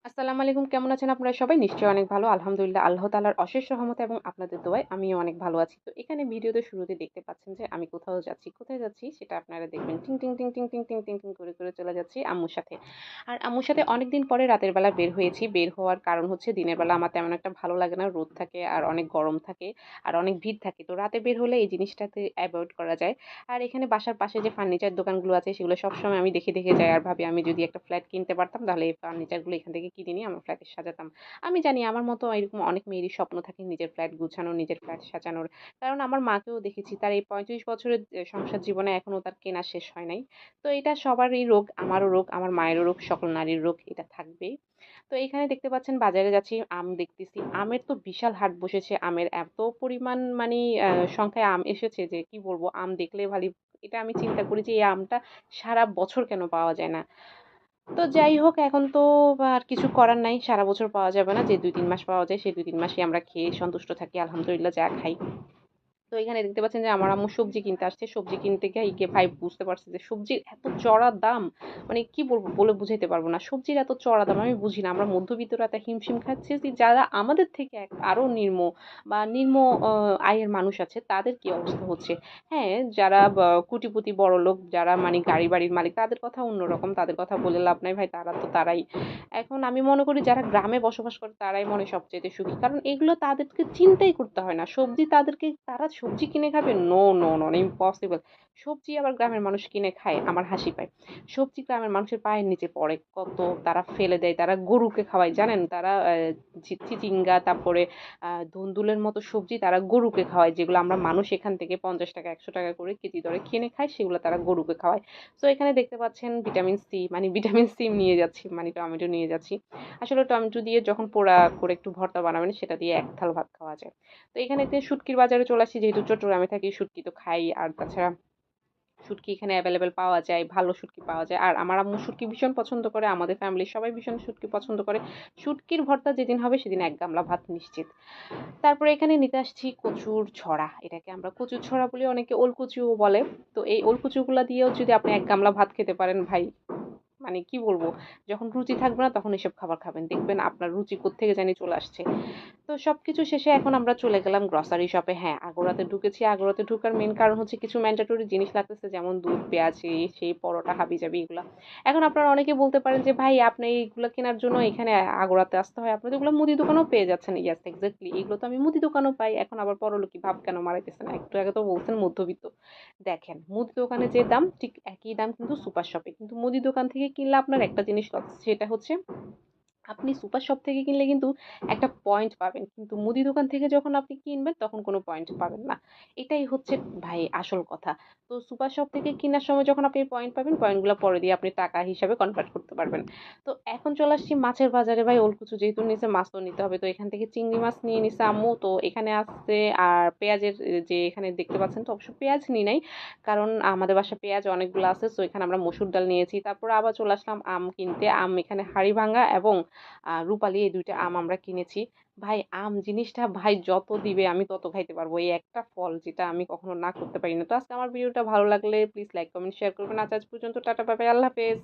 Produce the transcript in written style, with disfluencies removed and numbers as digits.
আসসালামু আলাইকুম। কেমন আছেন আপনারা সবাই? নিশ্চয়ই অনেক ভালো। আলহামদুলিল্লাহ আল্লাহ তাআলার অশেষ রহমতে এবং আপনাদের দোয়ায় আমিও অনেক ভালো আছি। তো এখানে ভিডিওতে শুরুতে দেখতে পাচ্ছেন যে আমি কোথাও যাচ্ছি। কোথায় যাচ্ছি সেটা আপনারা দেখবেন। টিং, টিং, টিং, টিং, টিং, টিং, টিং, টিং করে চলে যাচ্ছি আম্মুর সাথে। আর আম্মুর সাথে অনেকদিন পরে রাতের বেলা বের হয়েছি। বের হওয়ার কারণ হচ্ছে দিনের বেলা আমার তেমন একটা ভালো লাগে না। রোদ থাকে আর অনেক গরম থাকে আর অনেক ভিড় থাকে। তো রাতে বের হলে এই জিনিসটাতে এভয়েড করা যায়। আর এখানে বাসার পাশে যে ফার্নিচার দোকানগুলো আছে সেগুলো সবসময় আমি দেখে যাই আর ভাবি আমি যদি একটা ফ্ল্যাট কিনতে পারতাম তাহলে এই ফার্নিচারগুলো এখান থেকে কিনে নিয়ে আমার ফ্ল্যাটে সাজাতাম। আমি জানি আমার মতো এরকম অনেক মেয়েরই স্বপ্ন থাকে নিজের ফ্ল্যাট গুছানোর, নিজের ফ্ল্যাট সাজানোর। কারণ আমার মাকেও দেখেছি তার এই ৩৫ বছরের সংসার জীবনে এখনো তার কেনা শেষ হয় নাই। তো এটা সবারই রোগ, আমারও রোগ, আমার মায়েরও রোগ, সকল নারীর রোগ এটা থাকবেই। তো এখানে দেখতে পাচ্ছেন বাজারে যাচ্ছি, আম দেখতেছি। আমের তো বিশাল হাট বসেছে। আমের এত পরিমাণ মানে সংখ্যায় আম এসেছে যে কি বলবো, আম দেখলে খালি এটা আমি চিন্তা করি যে এই আমটা সারা বছর কেন পাওয়া যায় না। তো যাই হোক এখন তো আর কিছু করার নাই। সারা বছর পাওয়া যাবে না। যে ২-৩ মাস পাওয়া যায় সেই ২-৩ মাসই আমরা খেয়ে সন্তুষ্ট থাকি। আলহামদুলিল্লাহ যা খাই। তো এখানে দেখতে পাচ্ছেন যে আমার আম্মু সবজি কিনতে আসছে। সবজি কিনতে গিয়ে ভাই বুঝতে পারছে যে সবজির এত চড়া দাম, মানে কি বলবো বলে বুঝাইতে পারবো না। সবজির এত চড়া দাম আমি বুঝি না। আমরা মধ্যবিত্তরা এত হিমশিম খাচ্ছি যে যারা আমাদের থেকে আরো নিম্ন বা নিম্ন আয়ের মানুষ আছে তাদের কি অবস্থা হচ্ছে। হ্যাঁ, যারা কোটিপতি বড়লোক যারা মানে গাড়ি বাড়ির মালিক তাদের কথা অন্যরকম। তাদের কথা বলে লাভ নাই ভাই, তারা তো তারাই। এখন আমি মনে করি যারা গ্রামে বসবাস করে তারাই মনে হয় সবচাইতে সুখী। কারণ এগুলো তাদেরকে চিন্তাই করতে হয় না। সবজি তাদেরকে তারা সবজি কিনে খাবে? No, no, no, impossible. সবজি আবার গ্রামের মানুষ কিনে খায়? আমার হাসি পায়। সবজি গ্রামের মানুষের পায়ের নিচে পড়ে। কত তারা ফেলে দেয়। তারা গরুকে খাওয়ায় জানেন? তারা চিচিঙ্গা তারপরে ধুন্দুলের মতো সবজি তারা গরুকে খাওয়ায়। যেগুলো আমরা মানুষ এখান থেকে ৳৫০ ৳১০০ করে কেজি দরে কিনে খাই সেগুলো তারা গরুকে খাওয়ায়। সো এখানে দেখতে পাচ্ছেন ভিটামিন সি, মানে ভিটামিন সি নিয়ে যাচ্ছি, মানে টমেটো নিয়ে যাচ্ছি। আসলে টমেটো দিয়ে যখন পোড়া করে একটু ভর্তা বানাবেন সেটা দিয়ে এক থাল ভাত খাওয়া যায়। তো এখানেতে শুটকির বাজারে চলে আসছি, যেহেতু চট্টগ্রামে থাকি শুটকি তো খাই। আর তাছাড়া শুটকি এখানে অ্যাভেলেবেল পাওয়া যায়, ভালো শুটকি পাওয়া যায়। আর আমার আম্মু শুটকি ভীষণ পছন্দ করে, আমাদের ফ্যামিলির সবাই ভীষণ শুটকি পছন্দ করে। শুটকির ভর্তা যেদিন হবে সেদিন ১ গামলা ভাত নিশ্চিত। তারপরে এখানে নিতে আসছি কচুর ছড়া। এটাকে আমরা কচুর ছড়া বলি, অনেকে ওলকচুও বলে। তো এই ওলকচুগুলা দিয়েও যদি আপনি ১ গামলা ভাত খেতে পারেন ভাই, মানে কি বলবো, যখন রুচি থাকবে না তখন এসব খাবার খাবেন। দেখবেন আপনার রুচি কোত্থেকে জানি চলে আসছে। তো সবকিছু শেষে এখন আমরা চলে গেলাম গ্রসারি শপে। হ্যাঁ, আগাড়াতে ঢুকেছি। আগাড়াতে ঢোকার মেইন কারণ হচ্ছে কিছু ম্যান্ডেটরি জিনিস লাগতেছে, যেমন দুধ, পেঁয়াজ, এই সেই পরোটা, হাবিজাবি এগুলা। এখন আপনারা অনেকে বলতে পারেন যে ভাই আপনি এইগুলা কেনার জন্য এখানে আগাড়াতে আসতে হয়। আপনি তো এগুলো মুদি দোকানেও পেয়ে যাচ্ছেন। Yes, exactly. এগুলো তো আমি মুদি দোকানেও পাই। এখন আবার পরলোকি ভাব কেন মারাইতেছেন? একটু আগে তো বলছেন মধ্যবিত্ত। দেখেন, মুদি দোকানে যে দাম ঠিক একই দাম কিন্তু সুপার শপে। কিন্তু মুদি দোকান থেকে কিনলে আপনার একটা জিনিস লস, সেটা হচ্ছে আপনি সুপার শপ থেকে কিনলে কিন্তু একটা পয়েন্ট পাবেন। কিন্তু মুদি দোকান থেকে যখন আপনি কিনবেন তখন কোনো পয়েন্ট পাবেন না। এটাই হচ্ছে ভাই আসল কথা। তো সুপার শপ থেকে কিনার সময় যখন আপনি পয়েন্ট পাবেন, পয়েন্টগুলো পরে দিয়ে আপনি টাকা হিসাবে কনভার্ট করতে পারবেন। তো এখন চলে আসছি মাছের বাজারে। ভাই ওলকুচু যেহেতু নিছে মাছ তো নিতে হবে। তো এখান থেকে চিংড়ি মাছ নিয়ে নিছে আম্মু। তো এখানে আসছে আর পেঁয়াজের যে এখানে দেখতে পাচ্ছেন, তো অবশ্য পেঁয়াজ নিই নাই। কারণ আমাদের বাসায় পেঁয়াজ অনেকগুলো আছে। সো এখানে আমরা মসুর ডাল নিয়েছি। তারপরে আবার চলে আসলাম আম কিনতে। আম এখানে হাড়িভাঙ্গা এবং রূপালী এই ২ টা আম আমরা কিনেছি। ভাই আম জিনিসটা ভাই যত দিবে আমি তত খাইতে পারবো। এই একটা ফল যেটা আমি কখনো না করতে পারি না। তো আজকে আমার ভিডিওটা ভালো লাগলে প্লিজ লাইক, কমেন্ট, শেয়ার করবেন। আজ পর্যন্ত টাটা বাই বাই, আল্লাহ হাফেজ।